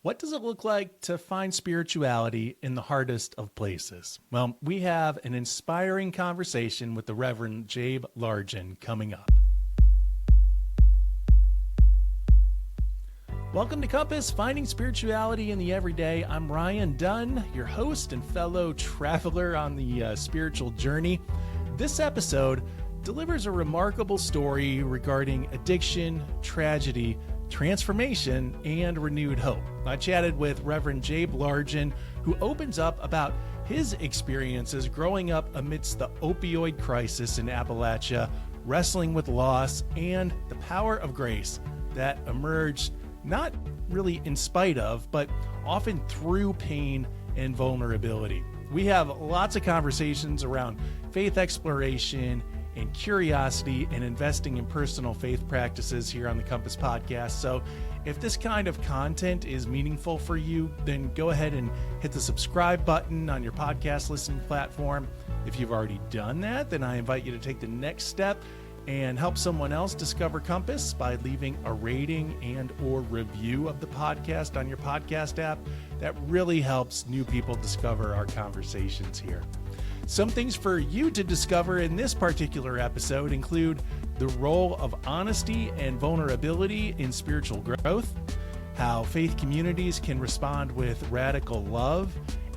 What does it look like to find spirituality in the hardest of places? Well, we have an inspiring conversation with the Reverend Jabe Largen coming up. Welcome to Compass, Finding Spirituality in the Everyday. I'm Ryan Dunn, your host and fellow traveler on the spiritual journey. This episode delivers a remarkable story regarding addiction, tragedy, transformation, and renewed hope. I chatted with Reverend Jabe Largen, who opens up about his experiences growing up amidst the opioid crisis in Appalachia, wrestling with loss, and the power of grace that emerged not really in spite of, but often through pain and vulnerability. We have lots of conversations around faith exploration and curiosity and investing in personal faith practices here on the Compass Podcast. So if this kind of content is meaningful for you, then go ahead and hit the subscribe button on your podcast listening platform. If you've already done that, then I invite you to take the next step and help someone else discover Compass by leaving a rating and or review of the podcast on your podcast app. That really helps new people discover our conversations here. Some things for you to discover in this particular episode include the role of honesty and vulnerability in spiritual growth, how faith communities can respond with radical love,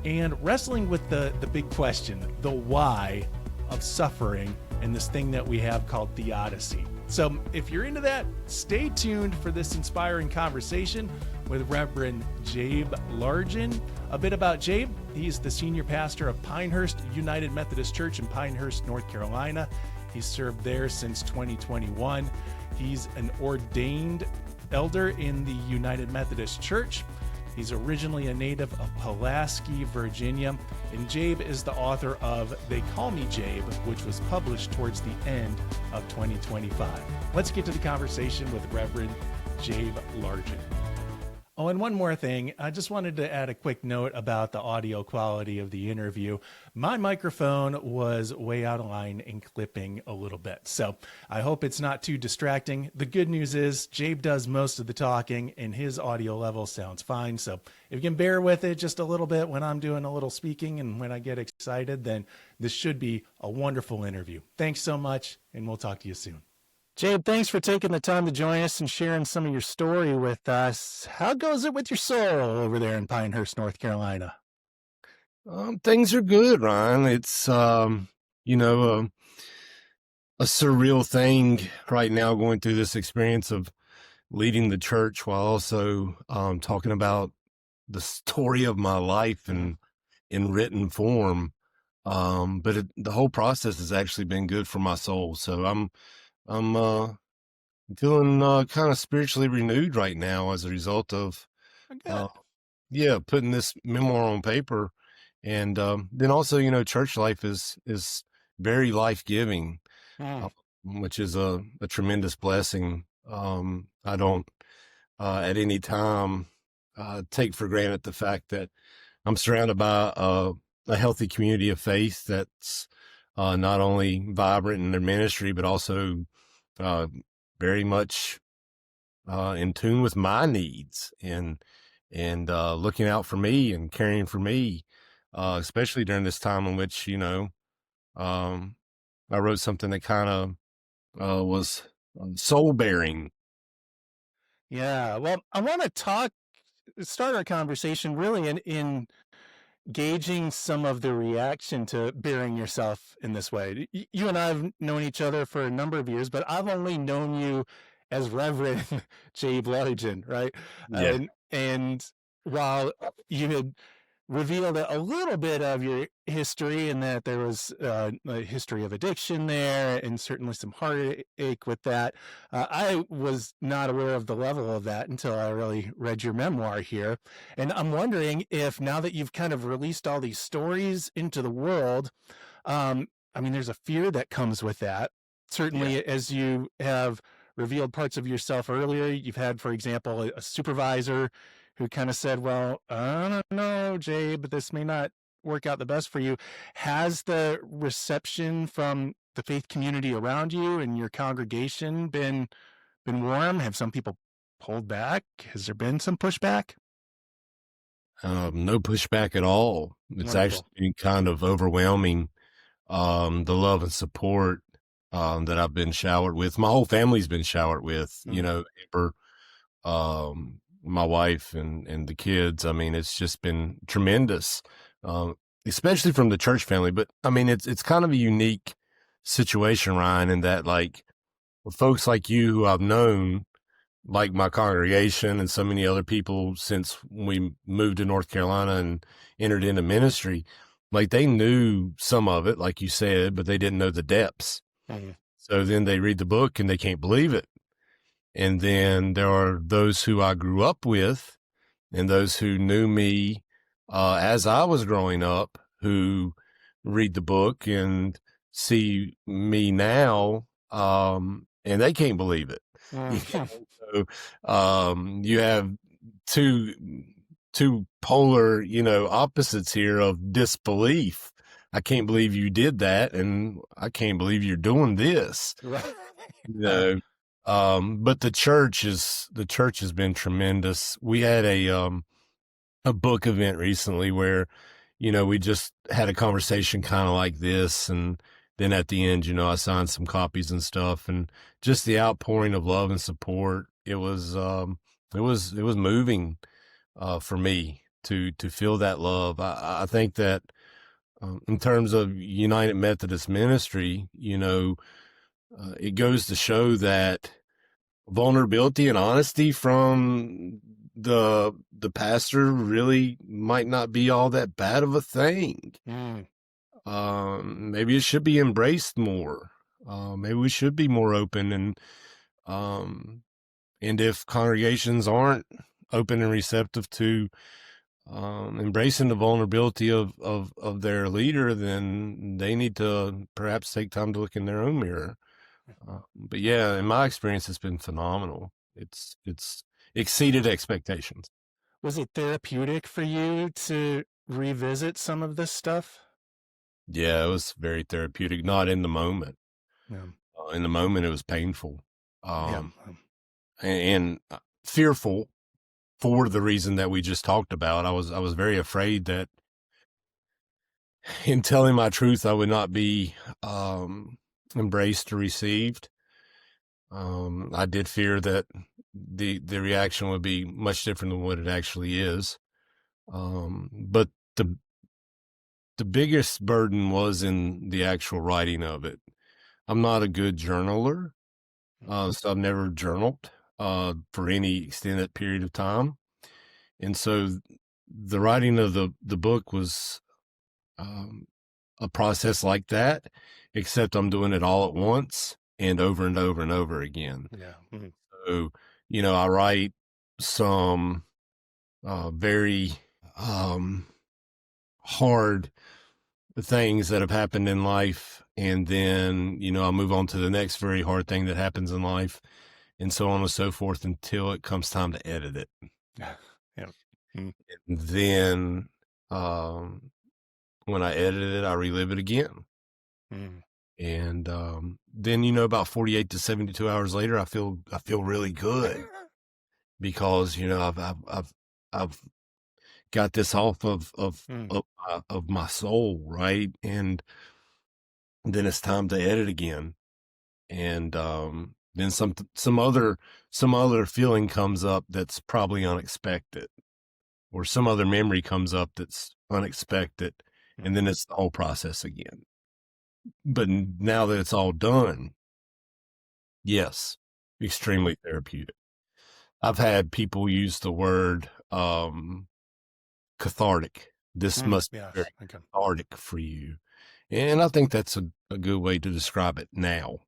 and wrestling with the big question, the why of suffering and this thing that we have called theodicy. So if you're into that, stay tuned for this inspiring conversation with Reverend Jabe Largen. A bit about Jabe: he's the senior pastor of Pinehurst United Methodist Church in Pinehurst, North Carolina. He's served there since 2021. He's an ordained elder in the United Methodist Church. He's originally a native of Pulaski, Virginia, and Jabe is the author of They Call Me Jabe, which was published towards the end of 2025. Let's get to the conversation with Reverend Jabe Largen. Oh, and one more thing. I just wanted to add a quick note about the audio quality of the interview. My microphone was way out of line and clipping a little bit, so I hope it's not too distracting. The good news is Jabe does most of the talking and his audio level sounds fine. So if you can bear with it just a little bit when I'm doing a little speaking and when I get excited, then this should be a wonderful interview. Thanks so much, and we'll talk to you soon. Jabe, thanks for taking the time to join us and sharing some of your story with us. How goes it with your soul over there in Pinehurst, North Carolina? Things are good, Ryan. It's, a surreal thing right now, going through this experience of leading the church while also talking about the story of my life in written form. But the whole process has actually been good for my soul. So I'm feeling kind of spiritually renewed right now as a result of putting this memoir on paper. And then also, church life is very life-giving, which is a tremendous blessing. I don't at any time take for granted the fact that I'm surrounded by a healthy community of faith that's not only vibrant in their ministry, but also very much in tune with my needs and looking out for me and caring for me, especially during this time in which, I wrote something that kind of was soul bearing. Yeah, well, I want to start our conversation really in gauging some of the reaction to burying yourself in this way. You and I have known each other for a number of years, but I've only known you as Reverend Jabe Largen, right? Yeah. And while you had revealed a little bit of your history and that there was a history of addiction there and certainly some heartache with that, I was not aware of the level of that until I really read your memoir here. And I'm wondering if now that you've kind of released all these stories into the world, there's a fear that comes with that. Certainly, as you have revealed parts of yourself earlier, you've had, for example, a supervisor who kind of said, well, I don't know, Jabe, this may not work out the best for you. Has the reception from the faith community around you and your congregation been warm? Have some people pulled back? Has there been some pushback? No pushback at all. It's Wonderful. actually been kind of overwhelming. The love and support that I've been showered with. My whole family's been showered with. You know, Amber, my wife, and the kids. I mean, it's just been tremendous, especially from the church family. But I mean, it's kind of a unique situation, Ryan, in that like folks like you who I've known, like my congregation and so many other people since we moved to North Carolina and entered into ministry, like they knew some of it, like you said, but they didn't know the depths. So then they read the book and they can't believe it. And then there are those who I grew up with and those who knew me as I was growing up who read the book and see me now, and they can't believe it. So you have two polar, opposites here of disbelief. I can't believe you did that, and I can't believe you're doing this. But the church has been tremendous. We had a book event recently where, we just had a conversation kind of like this, and then at the end, I signed some copies and stuff, and just the outpouring of love and support. It was moving for me to feel that love. I think that in terms of United Methodist ministry, it goes to show that vulnerability and honesty from the pastor really might not be all that bad of a thing. Maybe it should be embraced more. Maybe we should be more open, and if congregations aren't open and receptive to embracing the vulnerability of their leader, then they need to perhaps take time to look in their own mirror. But yeah, in my experience, it's been phenomenal. It's exceeded expectations. Was it therapeutic for you to revisit some of this stuff? Yeah, it was very therapeutic. Not in the moment. Yeah. In the moment, it was painful, and fearful for the reason that we just talked about. I was very afraid that in telling my truth, I would not be embraced or received. I did fear that the reaction would be much different than what it actually is. But the biggest burden was in the actual writing of it. I'm not a good journaler, so I've never journaled for any extended period of time. And so the writing of the book was a process like that, except I'm doing it all at once and over and over and over again. Yeah. So, I write some very hard things that have happened in life, and then, I move on to the next very hard thing that happens in life, and so on and so forth until it comes time to edit it. Yeah. And then when I edit it, I relive it again. And then, about 48 to 72 hours later, I feel really good because, I've got this off of my soul, right? And then it's time to edit again. And then some other feeling comes up that's probably unexpected, or some other memory comes up that's unexpected, and then it's the whole process again. But now that it's all done, yes, extremely therapeutic. I've had people use the word cathartic. This must be very cathartic for you. And I think that's a good way to describe it now.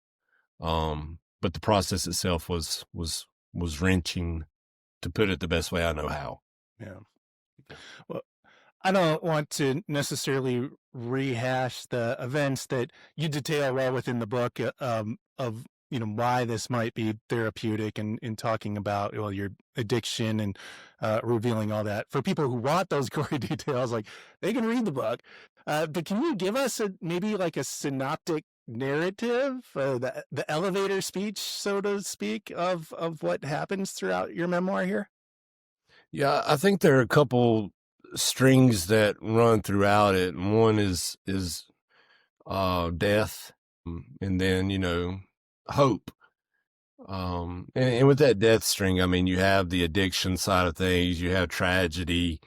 But the process itself was wrenching, to put it the best way I know how. Yeah. Well, I don't want to necessarily rehash the events that you detail well within the book of why this might be therapeutic, and in talking about your addiction and revealing all that. For people who want those gory details, like, they can read the book. But can you give us maybe like a synoptic narrative, the elevator speech, so to speak, of what happens throughout your memoir here? Yeah, I think there are a couple strings that run throughout it. One is death, and then hope. And with that death string, I mean, you have the addiction side of things, you have tragedy,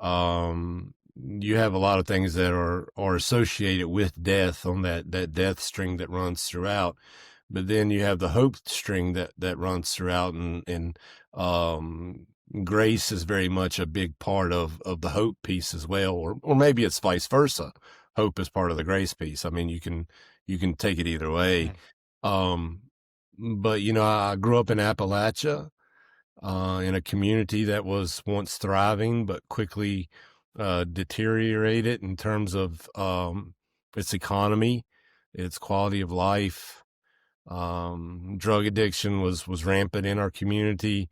you have a lot of things that are associated with death on that death string that runs throughout. But then you have the hope string that runs throughout, and grace is very much a big part of the hope piece as well, or maybe it's vice versa. Hope is part of the grace piece. I mean, you can take it either way. But I grew up in Appalachia, in a community that was once thriving, but quickly deteriorated in terms of its economy, its quality of life. Drug addiction was rampant in our community.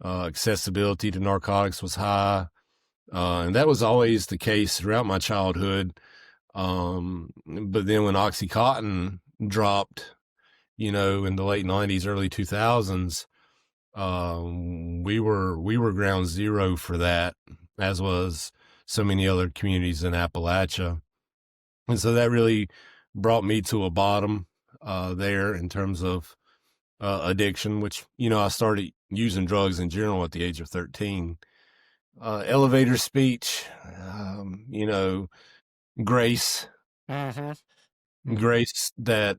Accessibility to narcotics was high. And that was always the case throughout my childhood. But then when Oxycontin dropped, in the late 90s, early 2000s, we were ground zero for that, as was so many other communities in Appalachia. And so that really brought me to a bottom there in terms of addiction, which, I started using drugs in general at the age of 13. Elevator speech, grace, grace that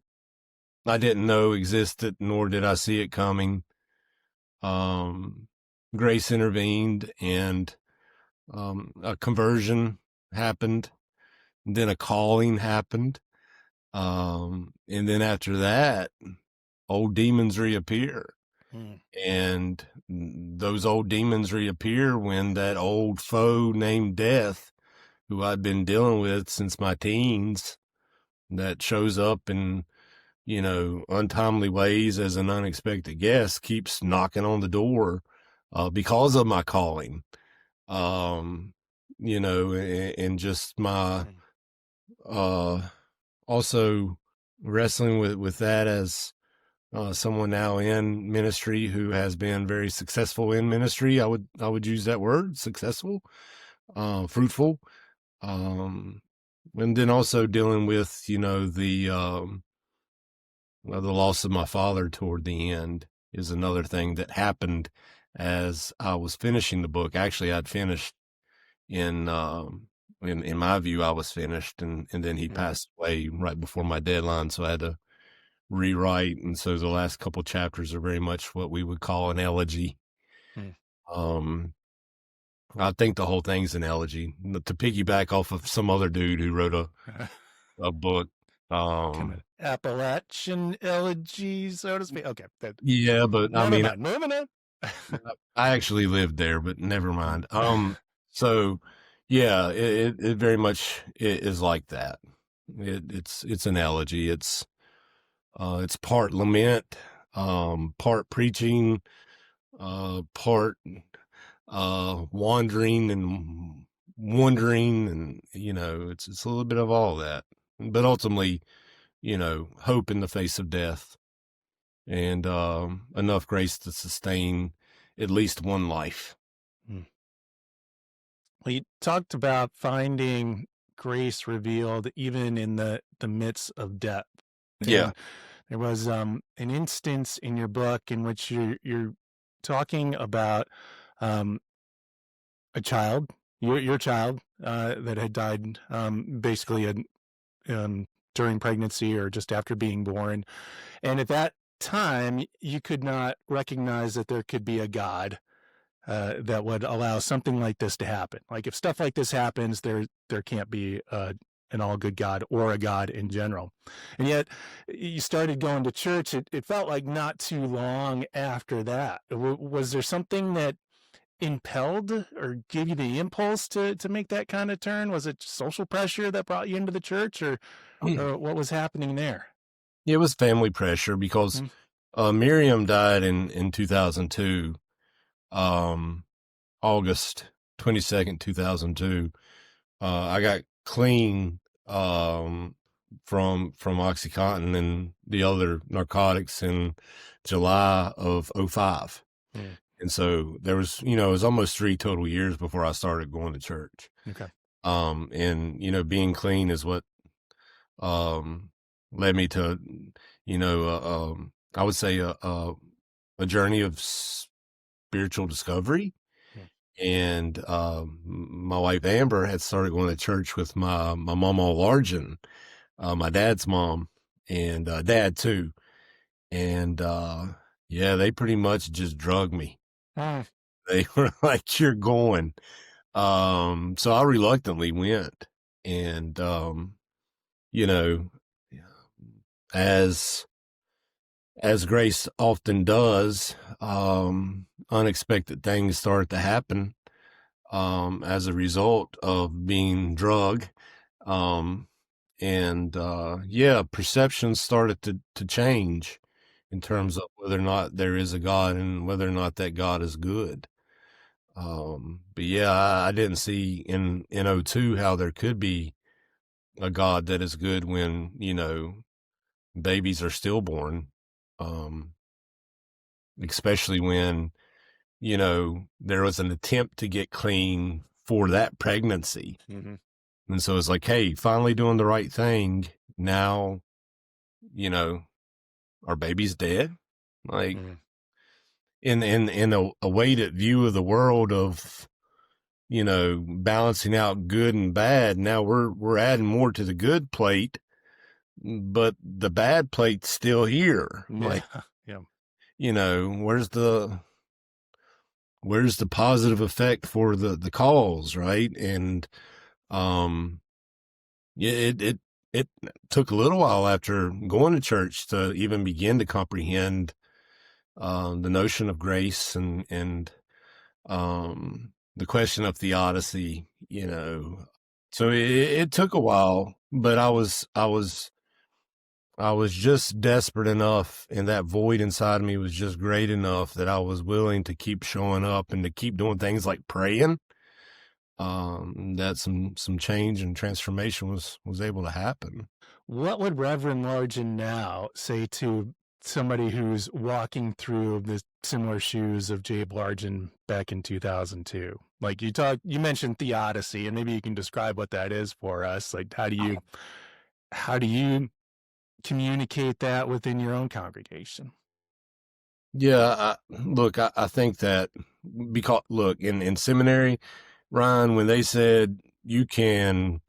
I didn't know existed, nor did I see it coming. Grace intervened, and a conversion happened. Then a calling happened. And then after that, old demons reappear. And those old demons reappear when that old foe named death, who I'd been dealing with since my teens, that shows up in, untimely ways as an unexpected guest, keeps knocking on the door because of my calling. And just my also wrestling with that as someone now in ministry who has been very successful in ministry. I would use that word, successful, fruitful. And then also dealing with, the loss of my father toward the end is another thing that happened as I was finishing the book. Actually, I'd finished in my view, I was finished, and then he passed away right before my deadline. So I had to rewrite. And so the last couple chapters are very much what we would call an elegy. I think the whole thing's an elegy, to piggyback off of some other dude who wrote a book. Kind of Appalachian elegy, so to speak. Okay. Yeah, but moving I mean, on. I actually lived there, but never mind. So yeah, it very much is like that. It's an elegy. It's part lament, part preaching, part wandering and wondering, and it's a little bit of all that, but ultimately, hope in the face of death, and enough grace to sustain at least one life. Well, you talked about finding grace revealed even in the midst of death. Yeah. There was an instance in your book in which you're talking about a child, your child, that had died basically during pregnancy or just after being born. And at that time, you could not recognize that there could be a God that would allow something like this to happen. Like if stuff like this happens, there can't be an all good God or a God in general. And yet you started going to church. It felt like not too long after that. Was there something that impelled or gave you the impulse to make that kind of turn? Was it social pressure that brought you into the church, or what was happening there? It was family pressure because Miriam died in 2002, August 22nd, 2002. I got clean from OxyContin and the other narcotics in July of 2005. And so there was, it was almost 3 total years before I started going to church. Okay. And, being clean is what, led me to, I would say a journey of spiritual discovery. And my wife Amber had started going to church with my mama Largen, my dad's mom, and dad too. And yeah, they pretty much just drugged me. They were like, "You're going." So I reluctantly went, and as grace often does, unexpected things start to happen as a result of being drugged. Perceptions started to change in terms of whether or not there is a God and whether or not that God is good. But yeah, I didn't see in '02 how there could be a God that is good when, babies are stillborn. Especially when, there was an attempt to get clean for that pregnancy. Mm-hmm. And so it's like, hey, finally doing the right thing. Now, our baby's dead. Like, in a weighted view of the world of, balancing out good and bad. Now we're adding more to the good plate, but the bad plate's still here. Like, where's the positive effect for the cause, right? And it took a little while after going to church to even begin to comprehend the notion of grace and the question of theodicy, So it took a while, but I was just desperate enough, and that void inside of me was just great enough that I was willing to keep showing up and to keep doing things like praying. That some change and transformation was able to happen. What would Reverend Largen now say to somebody who's walking through the similar shoes of Jabe Largen back in 2002? Like you mentioned theodicy, and maybe you can describe what that is for us. Like, how do you communicate that within your own congregation? Yeah, I think that because in seminary, Ryan, when they said you can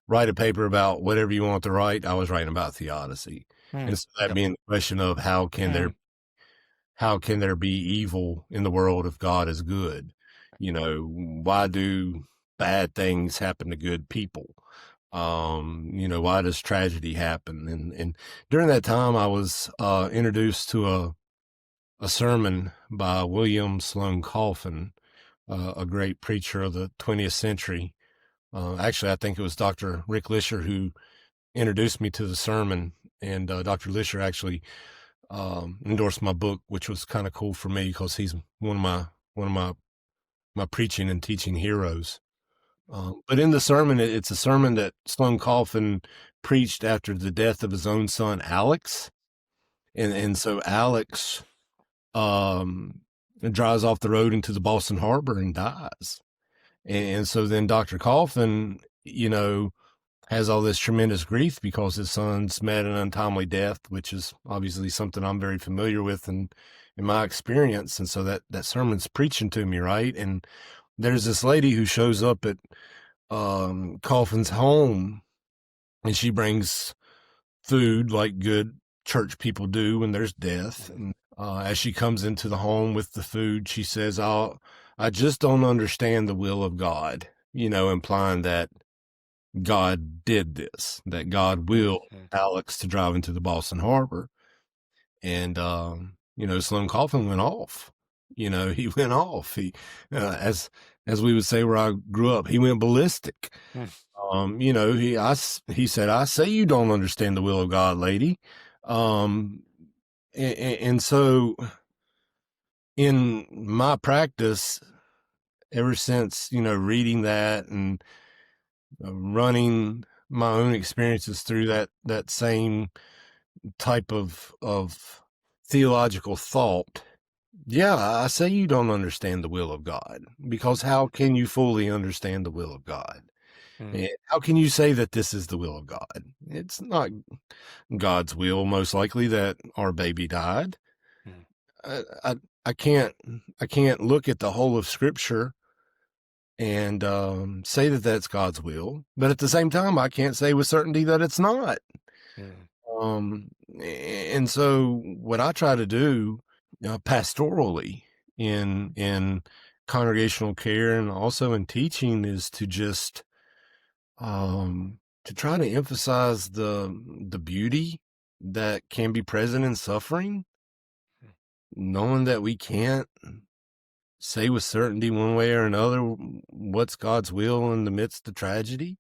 write a paper about whatever you want to write, I was writing about theodicy. And so that being the question of how can there be evil in the world if God is good? Why do bad things happen to good people? Why does tragedy happen? And during that time, I was introduced to a sermon by William Sloane Coffin, a great preacher of the 20th century. Actually, I think it was Dr. Rick Lisher who introduced me to the sermon, and Dr. Lisher actually endorsed my book, which was kind of cool for me because he's one of my preaching and teaching heroes. But in the sermon, it's a sermon that Sloane Coffin preached after the death of his own son, Alex. And so Alex drives off the road into the Boston Harbor and dies. And so then Dr. Coffin, has all this tremendous grief because his son's met an untimely death, which is obviously something I'm very familiar with in my experience. And so that sermon's preaching to me, right? And there's this lady who shows up at Coffin's home, and she brings food like good church people do when there's death. And as she comes into the home with the food, she says, I just don't understand the will of God, implying that God did this, that God willed Alex to drive into the Boston Harbor. And, Sloane Coffin went off. He went off. He, as we would say where I grew up, he went ballistic. He said, I say you don't understand the will of God, lady. And so in my practice, ever since, reading that and running my own experiences through that same type of theological thought, Yeah, I say you don't understand the will of God, because how can you fully understand the will of God? Mm, And how can you say that this is the will of God? It's not God's will, most likely, that our baby died. mm, I, I, I can't look at the whole of Scripture and say that that's God's will, but at the same time, I can't say with certainty that it's not. mm, Um, and so what I try to do pastorally in congregational care and also in teaching is to just to try to emphasize the beauty that can be present in suffering, knowing that we can't say with certainty one way or another what's God's will in the midst of tragedy,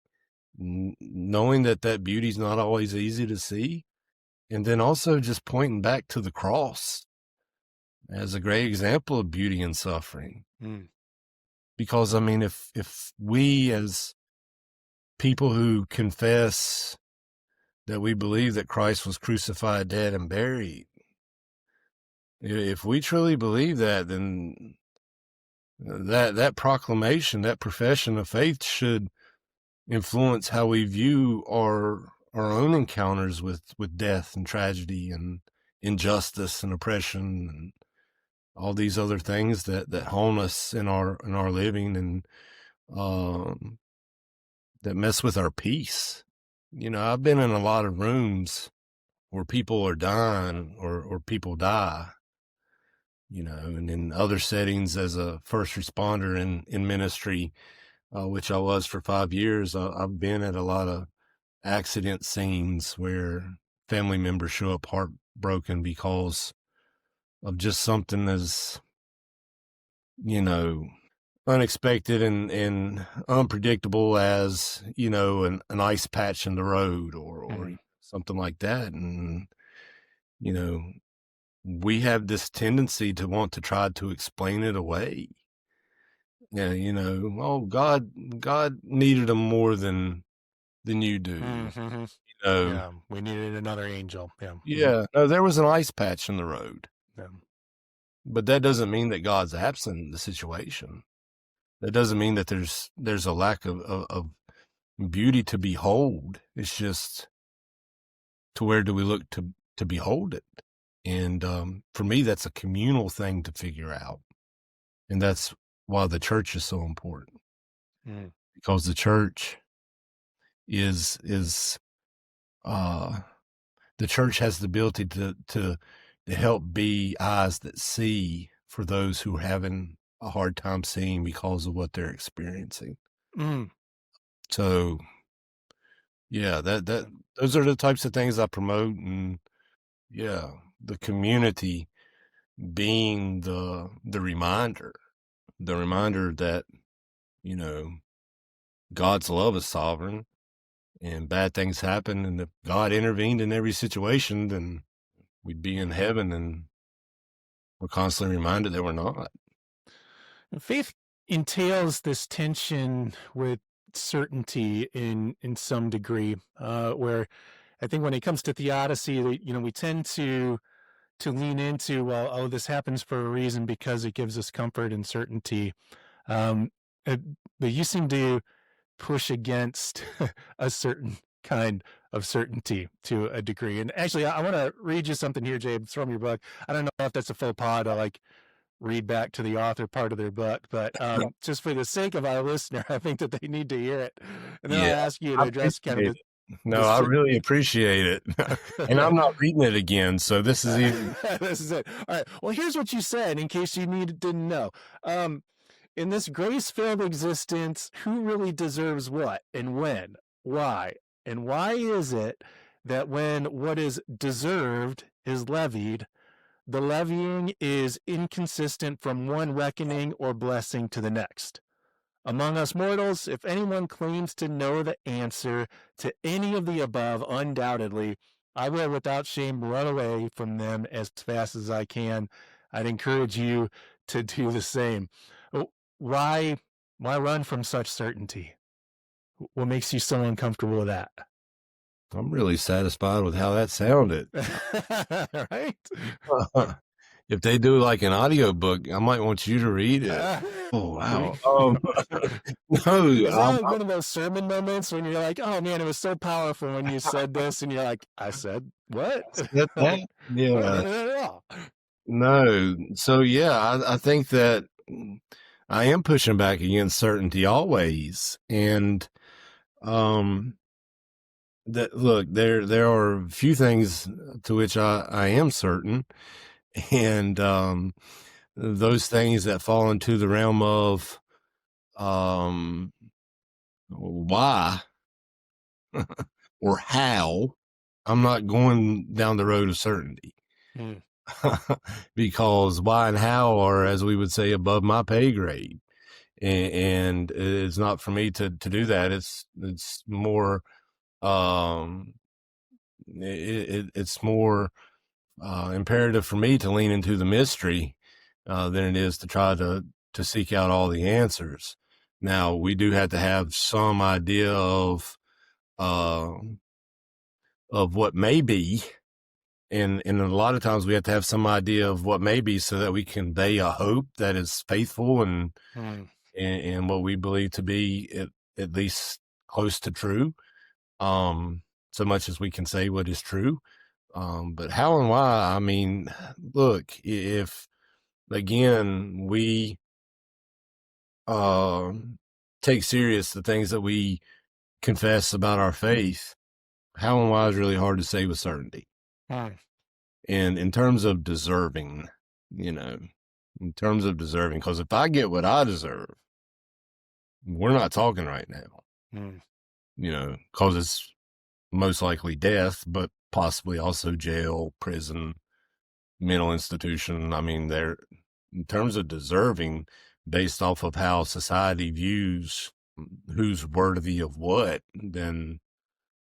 knowing that that beauty's not always easy to see. And then also just pointing back to the cross as a great example of beauty and suffering. mm, Because I mean, if we as people who confess that we believe that Christ was crucified, dead, and buried, if we truly believe that, then that proclamation, that profession of faith should influence how we view our own encounters with death and tragedy and injustice and oppression and all these other things that haunt us in our living and um, that mess with our peace. You know, I've been in a lot of rooms where people are dying or people die, you know, and in other settings as a first responder in ministry, which I was for 5 years, I've been at a lot of accident scenes where family members show up heartbroken because of just something as, you know, unexpected and unpredictable as, you know, an ice patch in the road or mm, something like that. And, you know, we have this tendency to want to try to explain it away. Yeah, you know, oh, God needed them more than you do. mm-hmm. You know, Yeah, we needed another angel. Yeah. Mm, yeah, no, there was an ice patch in the road, yeah. but that doesn't mean that God's absent in the situation. That doesn't mean that there's a lack of beauty to behold. It's just, to where do we look to behold it? And for me, that's a communal thing to figure out, and that's why the church is so important, Mm, because the church is uh the church has the ability to help be eyes that see for those who are having a hard time seeing because of what they're experiencing. mm, So yeah, that those are the types of things I promote. And yeah, the community being the reminder that, you know, God's love is sovereign and bad things happen, and if God intervened in every situation, then we'd be in heaven, and we're constantly reminded that we're not. Faith entails this tension with certainty in some degree, where I think when it comes to theodicy, we tend to lean into, well, oh, this happens for a reason because it gives us comfort and certainty. Um, uh, but you seem to push against a certain kind of certainty to a degree. And actually, I want to read you something here, Jabe. It's from your book. I don't know if that's a faux pas to like read back to the author part of their book, but just for the sake of our listener, I think that they need to hear it. And then I'll Yeah, ask you to I address kind of appreciate it. No, I the really appreciate it. And I'm not reading it again, so this is even. this is it. All right. Well, here's what you said in case you didn't know. In this grace-filled existence, who really deserves what and when? Why? And why is it that when what is deserved is levied, the levying is inconsistent from one reckoning or blessing to the next? Among us mortals, if anyone claims to know the answer to any of the above, undoubtedly, I will without shame run away from them as fast as I can. I'd encourage you to do the same. Why, why run from such certainty? What makes you so uncomfortable with that? I'm really satisfied with how that sounded. Right? if they do like an audio book, I might want you to read it. Oh, wow. No, is that one of those sermon moments when you're like, oh man, it was so powerful when you said this, and you're like, I said what? that, yeah. No. So yeah, I think that I am pushing back against certainty always. And that look, there are a few things to which I am certain. And those things that fall into the realm of why or how, I'm not going down the road of certainty. Because why and how are, as we would say, above my pay grade. And it's not for me to do that. It's more, it's more imperative for me to lean into the mystery than it is to try to seek out all the answers. Now, we do have to have some idea of what may be. And a lot of times we have to have some idea of what may be so that we convey a hope that is faithful and what we believe to be at least close to true. So much as we can say what is true. But how and why, I mean, look, if again, we take serious the things that we confess about our faith, how and why is really hard to say with certainty. And in terms of deserving, because if I get what I deserve, we're not talking right now, because it's most likely death, but possibly also jail, prison, mental institution. I mean, in terms of deserving, based off of how society views who's worthy of what, then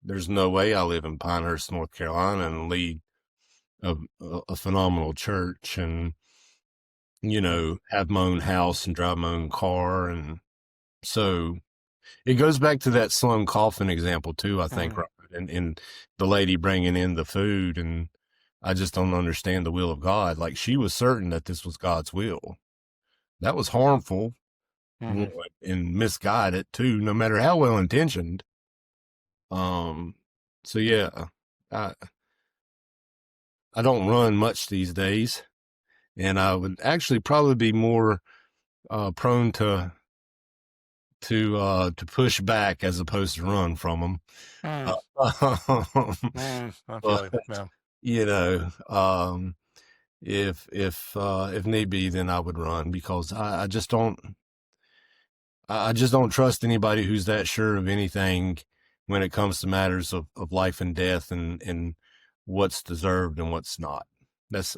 there's no way I live in Pinehurst, North Carolina and lead a phenomenal church and, have my own house and drive my own car. And so it goes back to that Sloan Coffin example too, I think, Robert, and the lady bringing in the food. And I just don't understand the will of God. Like, she was certain that this was God's will. That was harmful and misguided too, no matter how well intentioned. So yeah, I don't run much these days, and I would actually probably be more prone to push back as opposed to run from them. If need be, then I would run, because I just don't trust anybody who's that sure of anything when it comes to matters of life and death and what's deserved and what's not. That's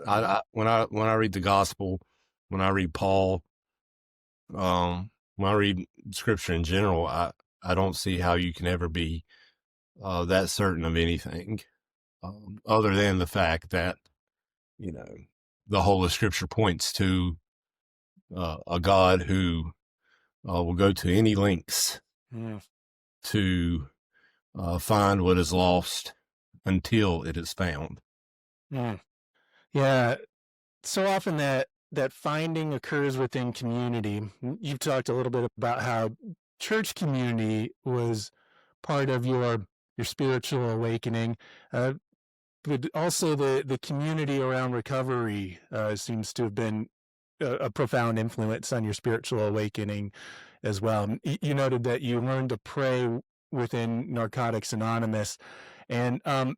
when I read the gospel, when I read Paul, when I read scripture in general, I don't see how you can ever be that certain of anything, other than the fact that the whole of scripture points to a God who will go to any lengths to find what is lost until it is found. Yeah. So often that finding occurs within community. You've talked a little bit about how church community was part of your spiritual awakening, but also the community around recovery seems to have been a profound influence on your spiritual awakening as well. You noted that you learned to pray within Narcotics Anonymous, and I'm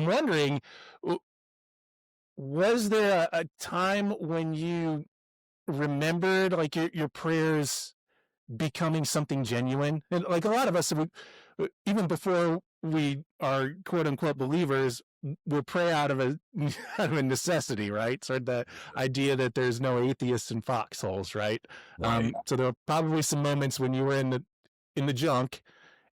wondering, was there a time when you remembered like your prayers becoming something genuine? And like a lot of us, even before we are quote unquote believers, we pray out of a necessity, right? So the idea that there's no atheists in foxholes, right? So there were probably some moments when you were in the junk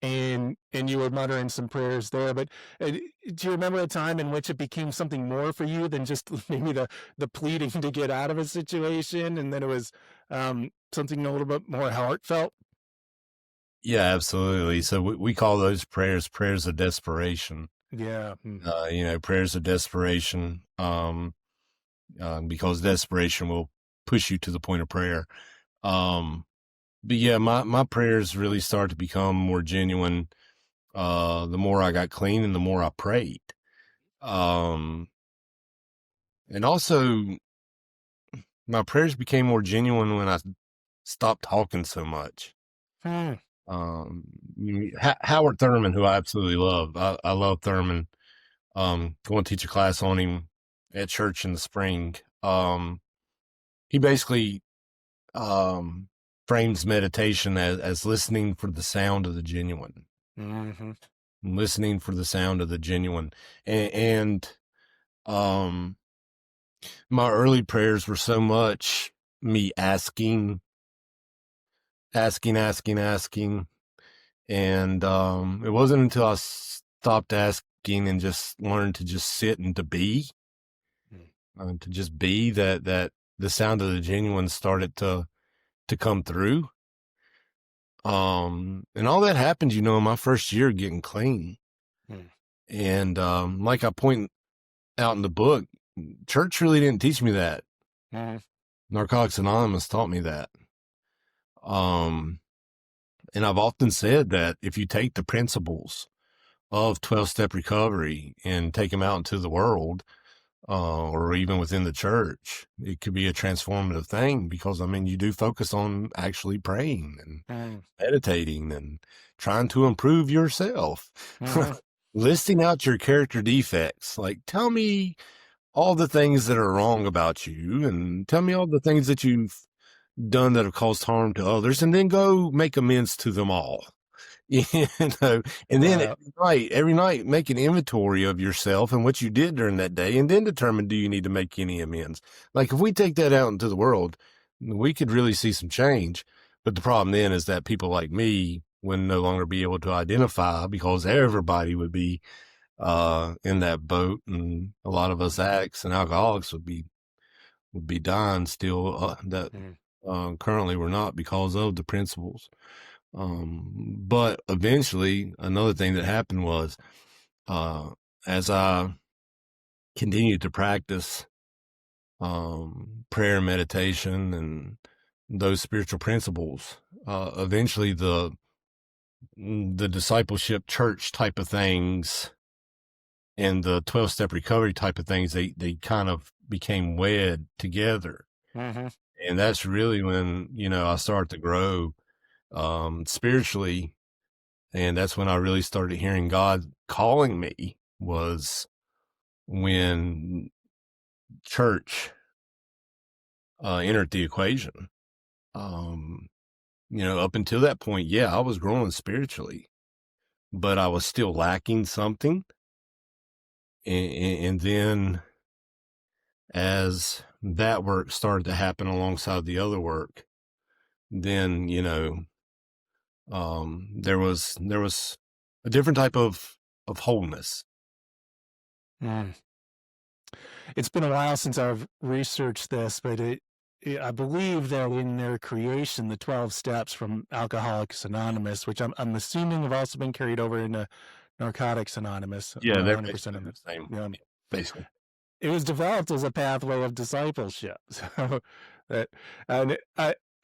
and you were muttering some prayers there, but do you remember a time in which it became something more for you than just maybe the pleading to get out of a situation, and then it was something a little bit more heartfelt? Yeah, absolutely. So we call those prayers of desperation. Yeah. Prayers of desperation. because desperation will push you to the point of prayer. But yeah, my prayers really started to become more genuine the more I got clean and the more I prayed. And also, my prayers became more genuine when I stopped talking so much. Howard Thurman, who I absolutely love. I love Thurman. Going to teach a class on him at church in the spring. He basically frames meditation as listening for the sound of the genuine. Mm-hmm. Listening for the sound of the genuine. And my early prayers were so much me asking. And it wasn't until I stopped asking and just learned to just sit and to be, to just be, that the sound of the genuine started to come through. And all that happened, in my first year getting clean. And like I point out in the book, church really didn't teach me that. Narcotics Anonymous taught me that. And I've often said that if you take the principles of 12-step recovery and take them out into the world, or even within the church, it could be a transformative thing, because, you do focus on actually praying and meditating and trying to improve yourself, listing out your character defects. Like, tell me all the things that are wrong about you, and tell me all the things that you've done that have caused harm to others, and then go make amends to them all. And then every night make an inventory of yourself and what you did during that day, and then determine, do you need to make any amends? Like, if we take that out into the world, we could really see some change. But the problem then is that people like me would no longer be able to identify, because everybody would be in that boat, and a lot of us addicts and alcoholics would be dying still, that currently we're not, because of the principles. But eventually, another thing that happened was, as I continued to practice prayer, meditation, and those spiritual principles, eventually the discipleship church type of things and the 12-step recovery type of things, they kind of became wed together. And that's really when, I started to grow spiritually. And that's when I really started hearing God calling me, was when church entered the equation. Up until that point, I was growing spiritually, but I was still lacking something. And then as that work started to happen alongside the other work, then, there was a different type of wholeness. It's been a while since I've researched this, but I believe that in their creation, the 12 steps from Alcoholics Anonymous, which I'm assuming have also been carried over into Narcotics Anonymous. Yeah, they're 100% of the same. Basically, it was developed as a pathway of discipleship. So and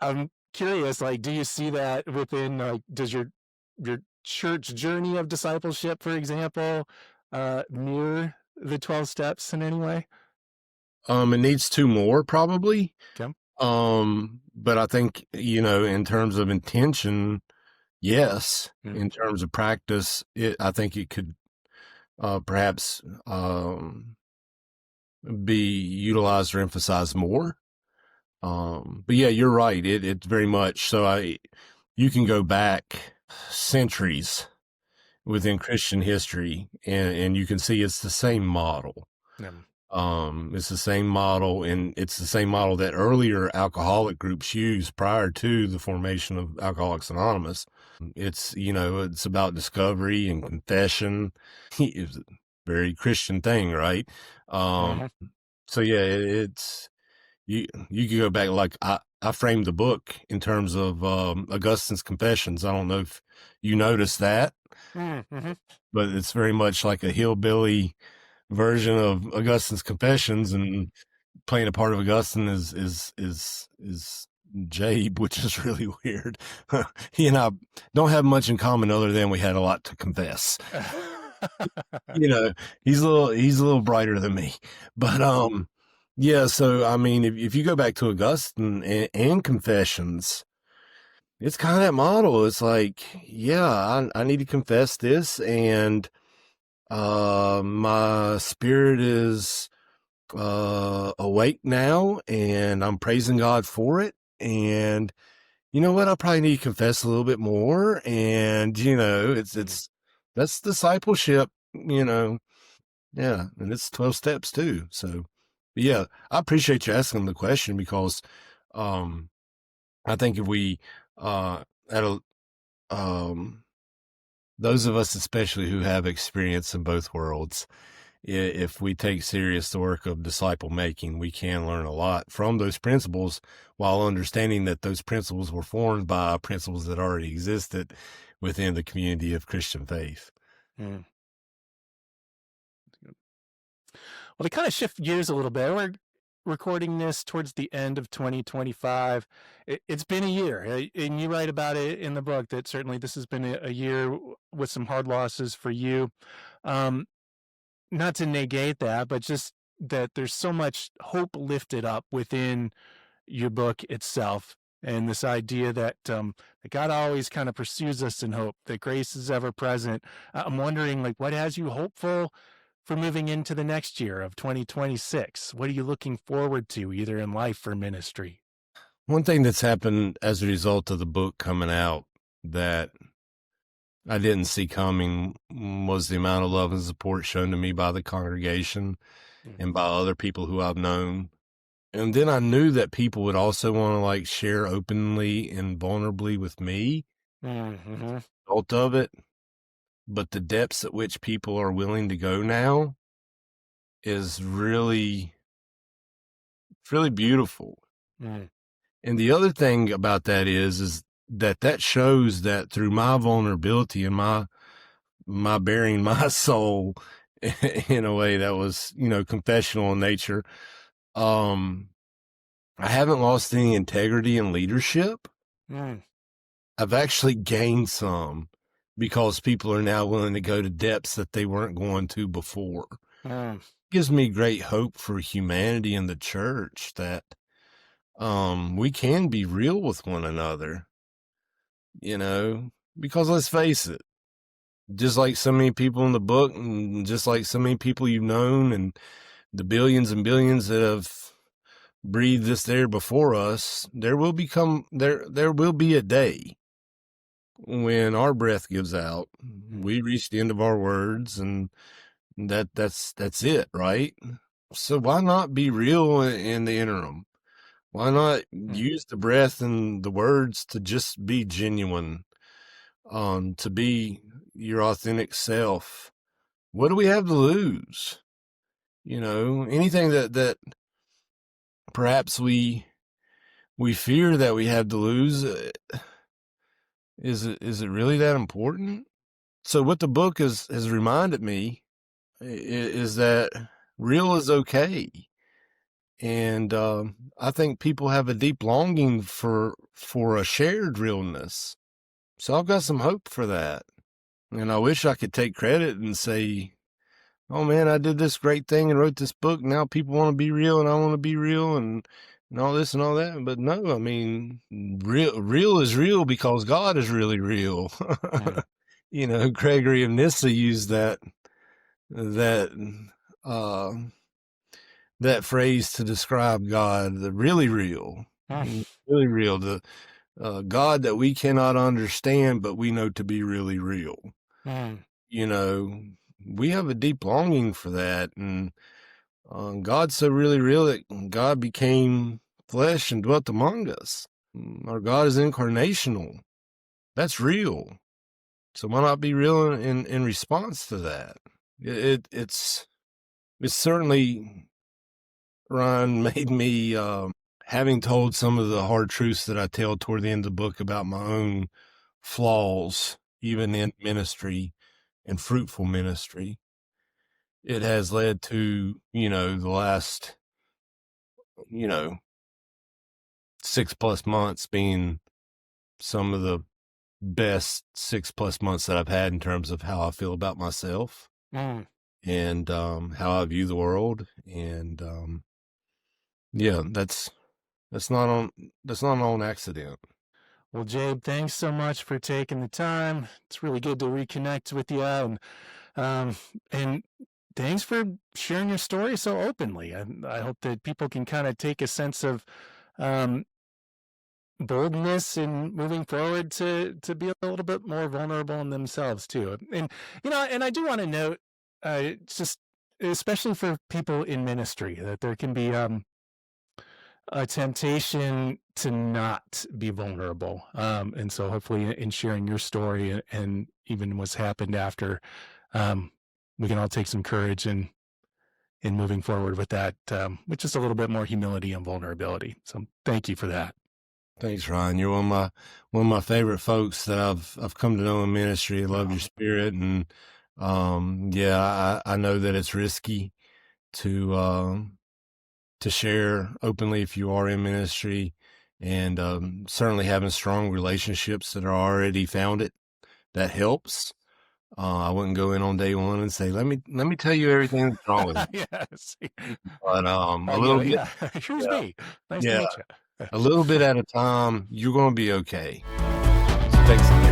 I'm curious, like, do you see that within, does your church journey of discipleship, for example, mirror the 12 steps in any way? It needs 2 more probably. Okay. But I think, in terms of intention, yes. In terms of practice, I think it could perhaps be utilized or emphasized more. But yeah, you're right. It's very much so. You can go back centuries within Christian history, and you can see it's the same model. It's the same model, and it's the same model that earlier alcoholic groups used prior to the formation of Alcoholics Anonymous. It's, it's about discovery and confession. It's a very Christian thing, right? So yeah, it's, you could go back, like I framed the book in terms of Augustine's Confessions. I don't know if you noticed that, but it's very much like a hillbilly version of Augustine's Confessions, and playing a part of Augustine is Jabe, which is really weird. He and I don't have much in common other than we had a lot to confess. He's a little brighter than me, but yeah. So I mean, if you go back to Augustine and Confessions, it's kind of that model. It's like, yeah, I need to confess this, and my spirit is awake now, and I'm praising God for it. And you know what? I probably need to confess a little bit more. And it's that's discipleship. Yeah, and it's 12 steps too. So, yeah, I appreciate you asking the question because, I think if we, at a, those of us especially who have experience in both worlds, if we take serious the work of disciple making, we can learn a lot from those principles while understanding that those principles were formed by principles that already existed within the community of Christian faith. Mm. Well, to kind of shift gears a little bit, we're recording this towards the end of 2025. It's been a year, and you write about it in the book that certainly this has been a year with some hard losses for you. Not to negate that, but just that there's so much hope lifted up within your book itself, and this idea that God always kind of pursues us in hope, that grace is ever present. I'm wondering, like, what has you hopeful for moving into the next year of 2026? What are you looking forward to, either in life or ministry? One thing that's happened as a result of the book coming out that I didn't see coming was the amount of love and support shown to me by the congregation and by other people who I've known. And then I knew that people would also want to share openly and vulnerably with me, result of it. But the depths at which people are willing to go now is really, really beautiful. And the other thing about that is that shows that through my vulnerability and my bearing my soul in a way that was, confessional in nature, I haven't lost any integrity in leadership. I've actually gained some because people are now willing to go to depths that they weren't going to before. It gives me great hope for humanity and the church that we can be real with one another, because let's face it, just like so many people in the book and just like so many people you've known and the billions and billions that have breathed this air before us, there will be a day when our breath gives out, we reach the end of our words, and that's it, right? So why not be real in the interim? Why not use the breath and the words to just be genuine, to be your authentic self? What do we have to lose? Anything that perhaps we fear that we have to lose, is it really that important? So what the book has reminded me is that real is okay. And I think people have a deep longing for a shared realness. So I've got some hope for that. And I wish I could take credit and say, oh man, I did this great thing and wrote this book. Now people want to be real and I want to be real and all this and all that. But no, I mean, real is real because God is really real. Gregory of Nyssa used that phrase to describe God, the really real, really real, the God that we cannot understand, but we know to be really real. We have a deep longing for that. And God's so really real that God became flesh and dwelt among us. Our God is incarnational. That's real. So why not be real in response to that? It's certainly, Ryan, made me, having told some of the hard truths that I tell toward the end of the book about my own flaws, even in ministry and fruitful ministry, it has led to, the last 6+ months being some of the best 6+ months that I've had in terms of how I feel about myself and how I view the world. And that's not on accident. Well, Jabe, thanks so much for taking the time. It's really good to reconnect with you, and thanks for sharing your story so openly. I hope that people can kind of take a sense of boldness in moving forward to be a little bit more vulnerable in themselves too. And and I do want to note, just especially for people in ministry, that there can be a temptation to not be vulnerable. And so hopefully in sharing your story and even what's happened after, we can all take some courage in moving forward with that, with just a little bit more humility and vulnerability. So thank you for that. Thanks, Ryan. You're one of my favorite folks that I've come to know in ministry. I love your spirit. And I know that it's risky to share openly if you are in ministry, and certainly having strong relationships that are already founded, that helps. I wouldn't go in on day one and say, let me tell you everything that's wrong with me. Yes. But a little bit. Here's me. Nice to meet you. A little bit at a time, you're going to be okay. So thanks again.